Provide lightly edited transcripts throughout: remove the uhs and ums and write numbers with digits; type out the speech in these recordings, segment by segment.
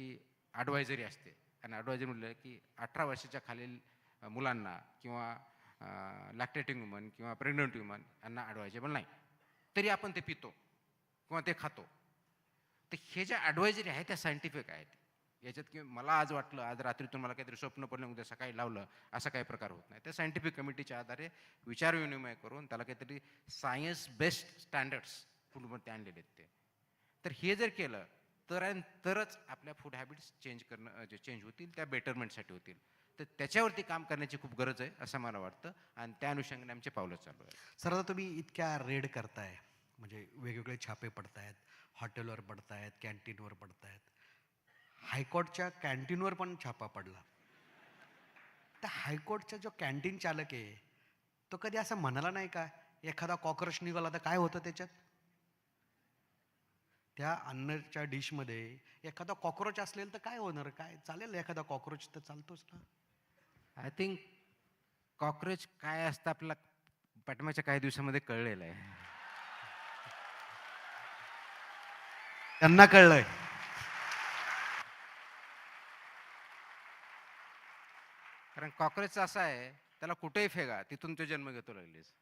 की ॲडवायझरी असते आणि ॲडवायझरी म्हटलं की 18 वर्षाच्या खालील मुलांना किंवा लॅक्टेटिंग वुमन किंवा प्रेग्नंट वुमन यांना ॲडवायजेबल नाही, तरी आपण ते पितो किंवा ते खातो. तर हे ज्या ॲडवायझरी आहेत त्या सायंटिफिक आहेत. याच्यात की मला आज वाटलं, आज रात्रीतून मला काहीतरी स्वप्न पडलं, उद्या सकाळी लावलं, असा काही प्रकार होत नाही. त्या सायंटिफिक कमिटीच्या आधारे विचारविनिमय करून त्याला काहीतरी सायन्स बेस्ड स्टँडर्ड्स फूडमध्ये आणलेले आहेत ते. तर हे जर केलं तरच आपल्या फूड हॅबिट्स चेंज करणं जे चेंज होतील त्या बेटरमेंटसाठी होतील. तर त्याच्यावरती काम करण्याची खूप गरज आहे असं मला वाटतं आणि त्या अनुषंगाने आमचे पावलं चालू आहेत. सर, आता तुम्ही इतक्या रेड करताय, म्हणजे वेगवेगळे छापे पडतायत, हॉटेलवर पडतायत, कॅन्टीनवर पडतायत. हायकोर्टच्या कॅन्टीनवर पण छापा पडला. तर हायकोर्टचा जो कॅन्टीन चालक आहे तो कधी असं म्हणाला नाही का, एखादा कॉक्रोच निघाला तर काय होतं त्याच्यात? त्या अन्नाच्या डिशमध्ये एखादा कॉक्रोच असलेलं तर काय होणार? काय चालेल, एखादा कॉक्रोच तर चालतोच ना. आय थिंक कॉक्रोच काय असतं आपल्याला पाठीमागच्या काही दिवसामध्ये कळलेलं आहे. त्यांना कळलंय. कारण कॉक्रोच असा आहे, त्याला कुठेही फेका तिथून तो जन्म घेतो लगेच.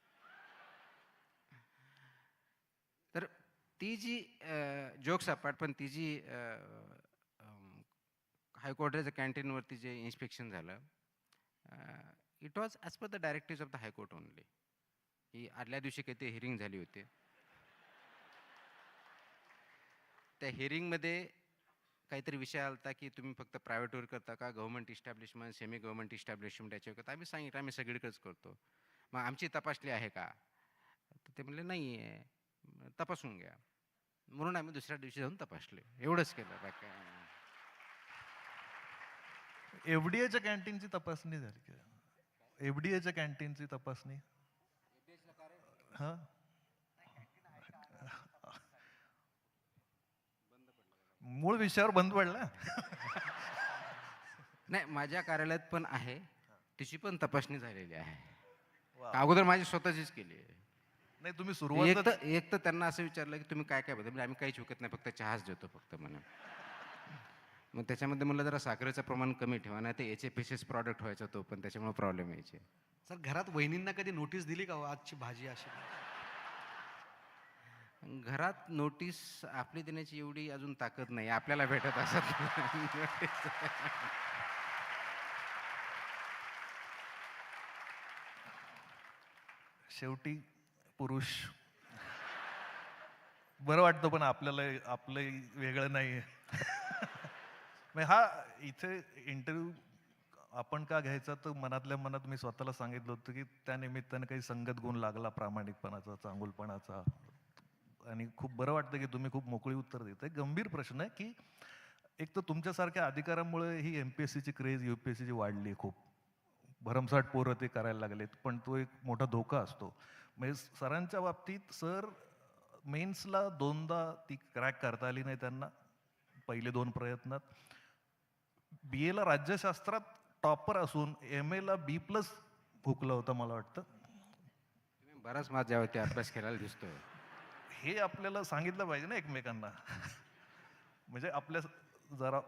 तर ती जी जोक्स अपार्ट, पण ती जी हायकोर्टाच्या कॅन्टीनवरती जे इन्स्पेक्शन झालं, it was as per the directive of the high court only. ही आदल्या दिवशी काही ते हिअरिंग झाली होती. त्या हिअरिंगमध्ये काहीतरी विषय आला की तुम्ही फक्त प्रायव्हेटवर करता का, government establishment, semi government establishment याच्यावर करता? आम्ही सांगितलं आम्ही सगळीकडेच करतो. मग आमची तपासली आहे का? तर ते म्हणले नाही आहे. तपासून घ्या. म्हणून आम्ही दुसऱ्या दिवशी जाऊन तपासले. एवढंच केलं बाकी काय नाही. एफडीएच्या कॅन्टीनची तपासणी झाली का? एफडीएच्या कॅन्टीनची तपासणी हा मूळ विषयावर बंद पडला. नाही, माझ्या कार्यालयात पण आहे, तिची पण तपासणी झालेली आहे. वा. अगोदर माझी स्वतःचीच केली आहे. नाही तुम्ही एक सुरुवात तर एक तर त्यांना असं विचारलं की तुम्ही काय काय बदल, म्हणजे आम्ही काहीच विकत नाही, फक्त चहाच देतो फक्त म्हणून. मग त्याच्यामध्ये म्हणलं जरा साखरेचं प्रमाण कमी ठेवा, नाही ते HFSS प्रॉडक्ट व्हायचा तो, पण त्याच्यामुळे प्रॉब्लेम यायचे. सर, घरात वहिनींना कधी नोटीस दिली का हो, आजची भाजी अशी? घरात नोटीस आपली देण्याची एवढी अजून ताकद नाही, आपल्याला भेटत असत. शेवटी पुरुष बरं वाटतं, पण आपल्याला आपलं वेगळं नाही. हा इथे इंटरव्ह्यू आपण का घ्यायचा, तर मनातल्या मनात मी स्वतःला सांगितलं होतं की त्या निमित्तानं काही संगत गुण लागला, प्रामाणिकपणाचा, चांगुलपणाचा. आणि खूप बरं वाटतं की तुम्ही खूप मोकळी उत्तर देताय. गंभीर प्रश्न आहे की एक तर तुमच्यासारख्या अधिकाऱ्यामुळे ही MPSCची क्रेज UPSCची वाढली आहे खूप. भरमसाठ पोरं ते करायला लागलेत, पण तो एक मोठा धोका असतो. म्हणजे सरांच्या बाबतीत सर मेन्सला 2दा ती क्रॅक करता आली नाही त्यांना, पहिले 2 प्रयत्नात. BA ला राज्यशास्त्रात टॉपर असून MA ला B+ हुकलं होतं मला वाटतं. तुम्ही बराच माझ्यावरती अभ्यास करायला दिसतोय. हे आपल्याला सांगितलं पाहिजे ना एकमेकांना. म्हणजे आपल्या जरा